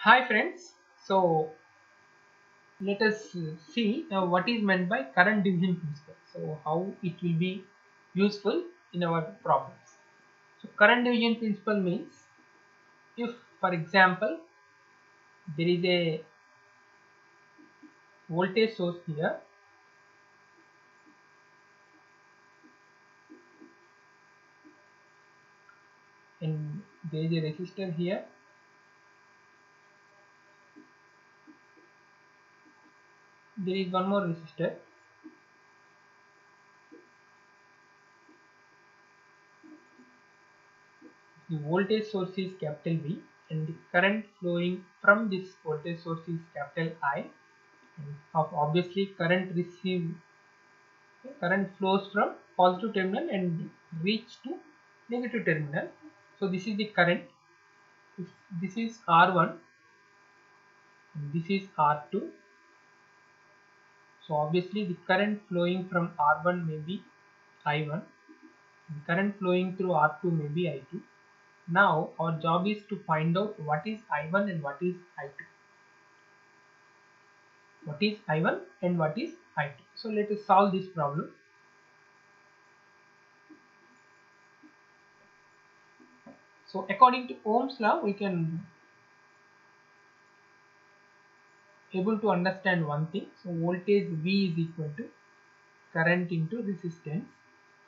Hi friends, so let us see what is meant by current division principle. So how it will be useful in our problems. So current division principle means if for example there is a voltage source here and there is a resistor here, there is one more resistor, the voltage source is capital V and the current flowing from this voltage source is capital I, and obviously current flows from positive terminal and reach to negative terminal. So this is the current. If this is R1 and this is R2, so obviously the current flowing from R1 may be I1 and current flowing through R2 may be I2. Now our job is to find out what is I1 and what is I2. What is I1 and what is I2. So let us solve this problem. So according to Ohm's law, we can able to understand one thing. So voltage V is equal to current into resistance.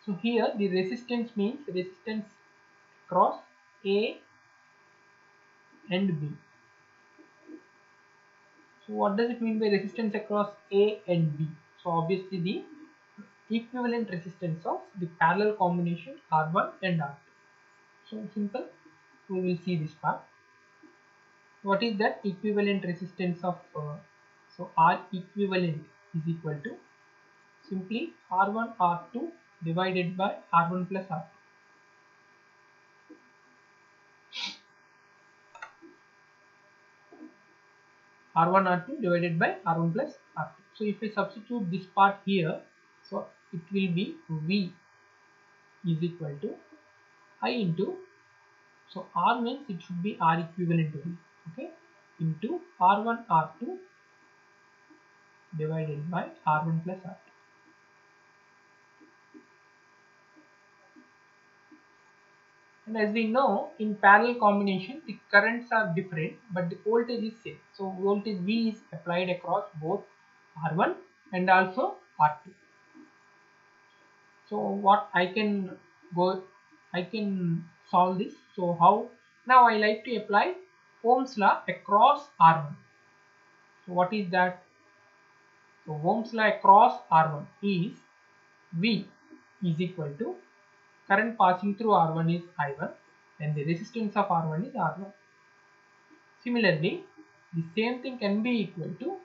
So here the resistance means resistance across A and B. So what does it mean by resistance across A and B? So obviously the equivalent resistance of the parallel combination R1 and R2. So simple, we will see this part. What is that equivalent resistance of so R equivalent is equal to simply R1 R2 divided by R1 plus R2. R1 R2 divided by R1 plus R2. So if I substitute this part here, so it will be V is equal to I into, so R means it should be R equivalent to V, okay, into R1 R2 divided by R1 plus R2. And as we know, in parallel combination the currents are different but the voltage is same. So voltage V is applied across both R1 and also R2. So what I can solve this. So how? Now I like to apply Ohm's law across R1. So what is that? So Ohm's law across R1 is V is equal to current passing through R1 is I1 and the resistance of R1 is R1. Similarly, the same thing can be equal to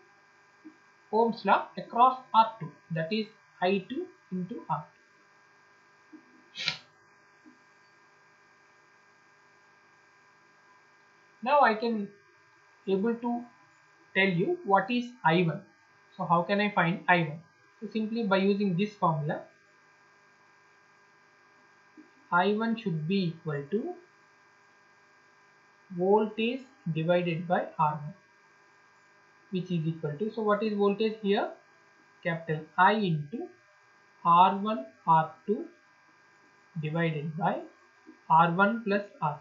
Ohm's law across R2, that is I2 into R2. Now I can able to tell you what is I1. So how can I find I1? So simply by using this formula, I1 should be equal to voltage divided by R1, which is equal to, so what is voltage here? Capital I into R1 R2 divided by R1 plus R2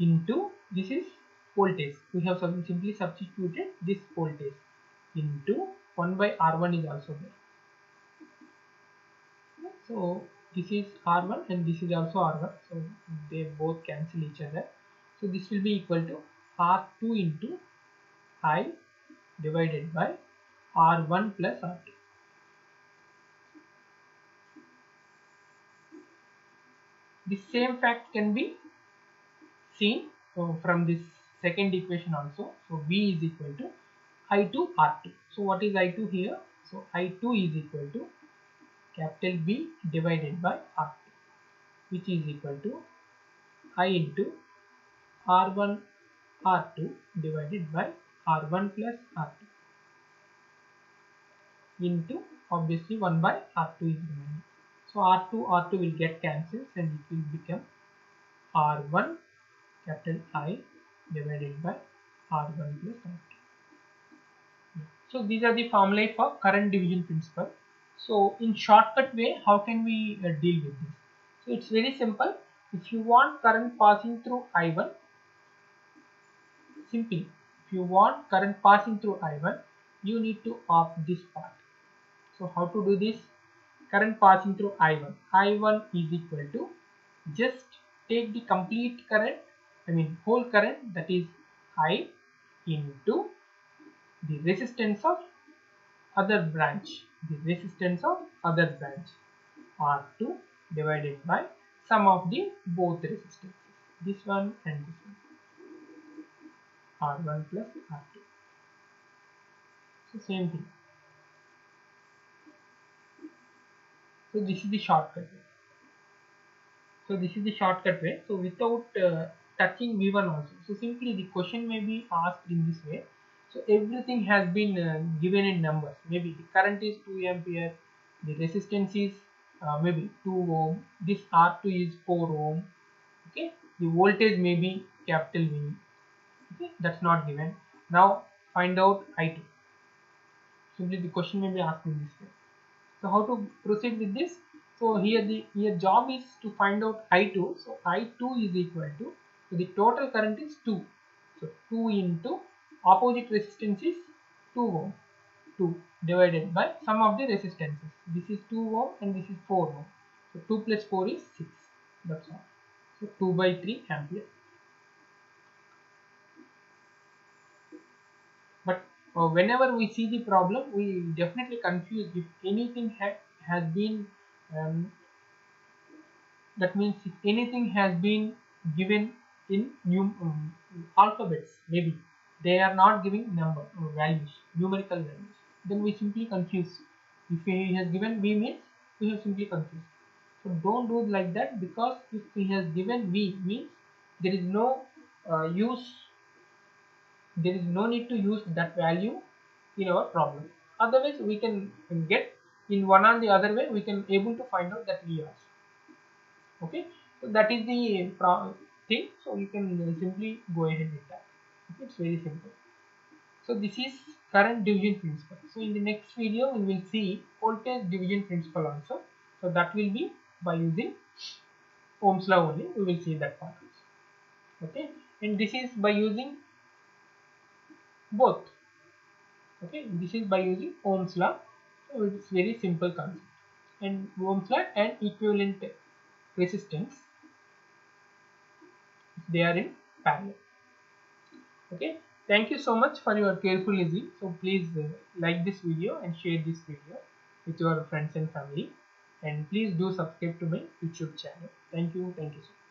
into, this is voltage, we have simply substituted this voltage into 1 by R1 is also there. So this is R1 and this is also R1, so they both cancel each other. So this will be equal to R2 into I divided by R1 plus R2. The same fact can be seen from this second equation also. So V is equal to I2 R2. So what is I2 here? So I2 is equal to capital V divided by R2, which is equal to I into R1 R2 divided by R1 plus R2 into, obviously 1 by R2 is remaining. So R2 will get cancelled and it will become R1 capital I divided by R1 plus R2. So these are the formulae for current division principle. So in shortcut way, how can we deal with this? So it's very simple. If you want current passing through I1, simply if you want current passing through I1, you need to opt this part. So how to do this? Current passing through I1. I1 is equal to, just take the complete current, whole current, that is I into the resistance of other branch, R2 divided by sum of the both resistances, this one and this one, R1 plus R2. So same thing. So this is the shortcut way. So without touching V1 also. So simply the question may be asked in this way. So everything has been given in numbers. Maybe the current is 2 ampere, the resistance is maybe 2 ohm, this R2 is 4 ohm. Okay, the voltage may be capital V. Okay, that's not given. Now find out I2. Simply the question may be asked in this way. So how to proceed with this? So here job is to find out I2. So I2 is equal to, so the total current is 2. So 2 into opposite resistance is 2 ohm. 2 divided by sum of the resistances. This is 2 ohm and this is 4 ohm. So 2 plus 4 is 6. That's all. So 2 by 3 ampere. But whenever we see the problem, we definitely confuse if anything has been that means if anything has been given in alphabets, maybe they are not giving number or values, numerical values, then we simply confuse. If he has given V means we have simply confused. So don't do like that, because if he has given V means there is no there is no need to use that value in our problem. Otherwise we can get in one or the other way, we can able to find out that V also. Okay, so that is the thing. So you can simply go ahead with that. Okay, it's very simple. So this is current division principle. So in the next video we will see voltage division principle also. So that will be by using Ohm's law only. We will see that part also. Okay, and this is by using both. Okay, this is by using Ohm's law. So it's very simple concept. And Ohm's law and equivalent resistance, they are in parallel. Okay, thank you so much for your careful listening. So please like this video and share this video with your friends and family, and please do subscribe to my YouTube channel. Thank you so much.